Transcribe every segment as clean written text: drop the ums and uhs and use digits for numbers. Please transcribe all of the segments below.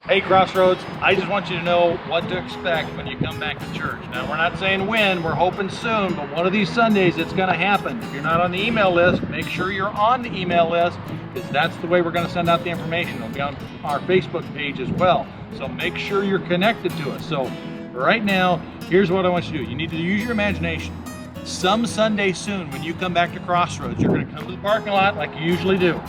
Hey Crossroads, I just want you to know what to expect when you come back to church. Now we're not saying when, we're hoping soon, but one of these Sundays it's going to happen. If you're not on the email list, make sure you're on the email list, because that's the way we're going to send out the information. It'll be on our Facebook page as well. So make sure you're connected to us. So right now, here's what I want you to do. You need to use your imagination. Some Sunday soon when you come back to Crossroads, you're going to come to the parking lot like you usually do.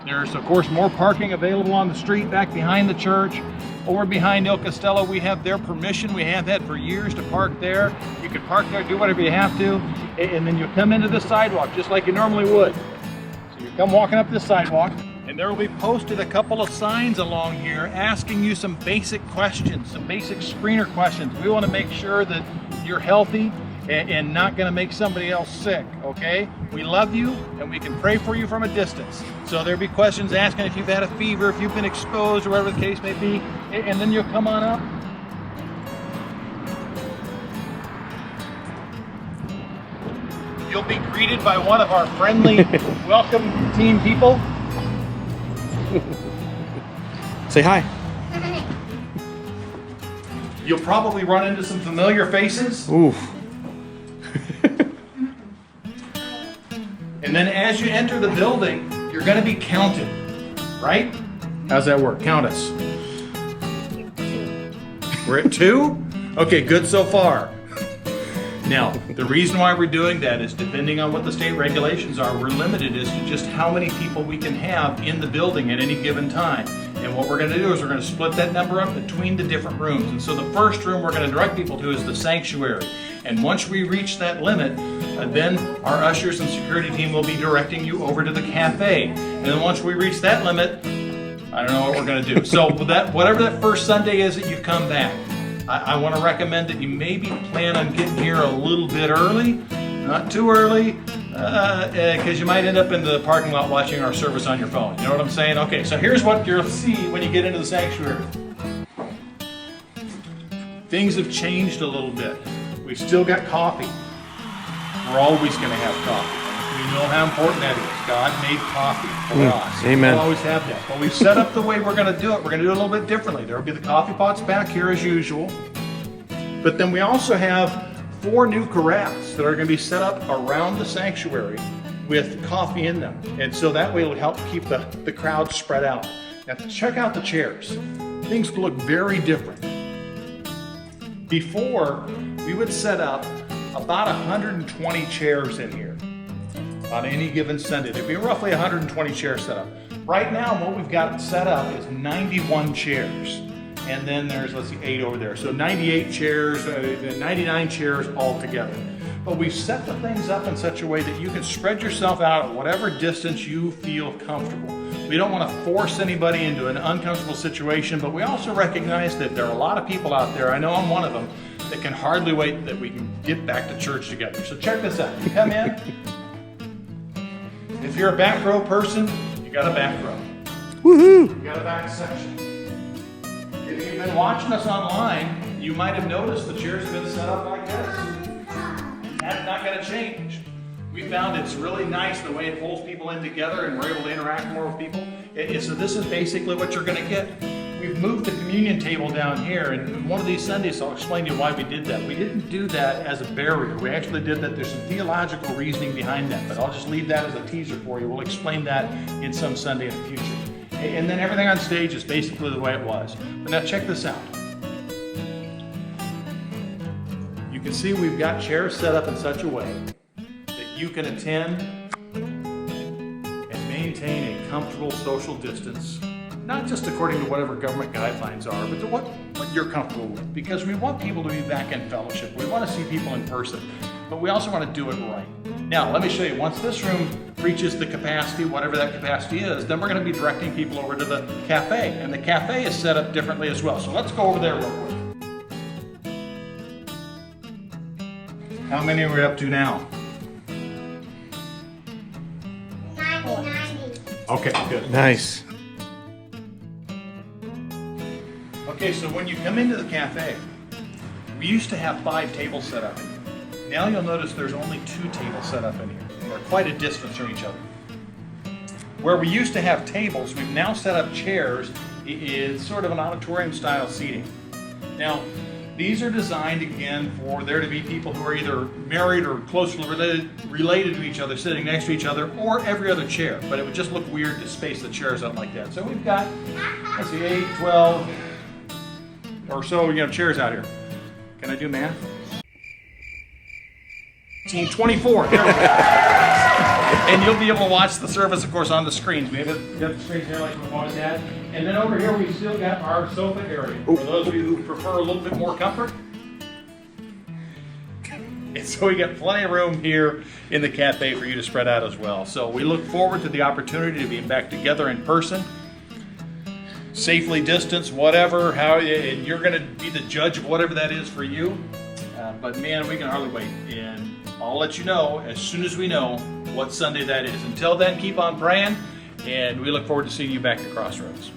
There's, of course, more parking available on the street back behind the church. Over behind El Costello, we have their permission. We have had for years to park there. You can park there, do whatever you have to, and then you come into the sidewalk just like you normally would. So you come walking up this sidewalk, and there will be posted a couple of signs along here asking you some basic questions, some basic screener questions. We want to make sure that you're healthy and not going to make somebody else sick, okay? We love you and we can pray for you from a distance. So there'll be questions asking if you've had a fever, if you've been exposed, or whatever the case may be, and then you'll come on up. You'll be greeted by one of our friendly welcome team people. Say hi. You'll probably run into some familiar faces. Ooh. And then as you enter the building, you're going to be counted, right? How's that work? Count us. We're at 2? Okay, good so far. Now, the reason why we're doing that is depending on what the state regulations are, we're limited as to just how many people we can have in the building at any given time. And what we're going to do is we're going to split that number up between the different rooms. And so the first room we're going to direct people to is the sanctuary. And once we reach that limit, then our ushers and security team will be directing you over to the cafe. And then once we reach that limit, I don't know what we're going to do. So that whatever that first Sunday is that you come back, I want to recommend that you maybe plan on getting here a little bit early, not too early, because you might end up in the parking lot watching our service on your phone. You know what I'm saying? Okay, so here's what you'll see when you get into the sanctuary. Things have changed a little bit. We've still got coffee. We're always going to have coffee. We know how important that is. God made coffee for us. Amen. We'll always have that. But we've set up the way we're going to do it. We're going to do it a little bit differently. There will be the coffee pots back here as usual. But then we also have 4 new corrals that are going to be set up around the sanctuary with coffee in them. And so that way it'll help keep the crowd spread out. Now check out the chairs. Things look very different. Before, we would set up about 120 chairs in here on any given Sunday. There'd be roughly 120 chairs set up. Right now, what we've got set up is 91 chairs. And then there's, let's see, 8 over there. So 98 chairs, 99 chairs altogether. But we've set the things up in such a way that you can spread yourself out at whatever distance you feel comfortable. We don't want to force anybody into an uncomfortable situation, but we also recognize that there are a lot of people out there, I know I'm one of them, that can hardly wait that we can get back to church together. So check this out. You come in. If you're a back row person, you got a back row. Woohoo! You got a back section. If you've been watching us online, you might have noticed the chairs have been set up like this. That's not going to change. We found it's really nice the way it pulls people in together and we're able to interact more with people. So this is basically what you're going to get. We've moved the communion table down here, and one of these Sundays I'll explain to you why we did that. We didn't do that as a barrier. We actually did that. There's some theological reasoning behind that, but I'll just leave that as a teaser for you. We'll explain that in some Sunday in the future. And then everything on stage is basically the way it was. But now check this out. You can see we've got chairs set up in such a way that you can attend and maintain a comfortable social distance, not just according to whatever government guidelines are, but to what you're comfortable with. Because we want people to be back in fellowship. We want to see people in person, but we also want to do it right. Now, let me show you. Once this room reaches the capacity, whatever that capacity is, then we're going to be directing people over to the cafe. And the cafe is set up differently as well. So let's go over there real quick. How many are we up to now? 90. Okay, good. Nice. Okay, so when you come into the cafe, we used to have 5 tables set up in here. Now you'll notice there's only 2 tables set up in here. They're quite a distance from each other. Where we used to have tables, we've now set up chairs is sort of an auditorium style seating. Now, these are designed again for there to be people who are either married or closely related to each other sitting next to each other, or every other chair, but it would just look weird to space the chairs out like that. So we've got, let's see, 8, 12 or so, chairs out here. Can I do math? 24. There we go. And you'll be able to watch the service, of course, on the screens. We have the screens here like we've always had. And then over here, we've still got our sofa area. For those of you who prefer a little bit more comfort. And so we got plenty of room here in the cafe for you to spread out as well. So we look forward to the opportunity to be back together in person. Safely distanced, whatever, and you're going to be the judge of whatever that is for you. But man, we can hardly wait. And I'll let you know as soon as we know what Sunday that is. Until then, keep on praying, and we look forward to seeing you back at Crossroads.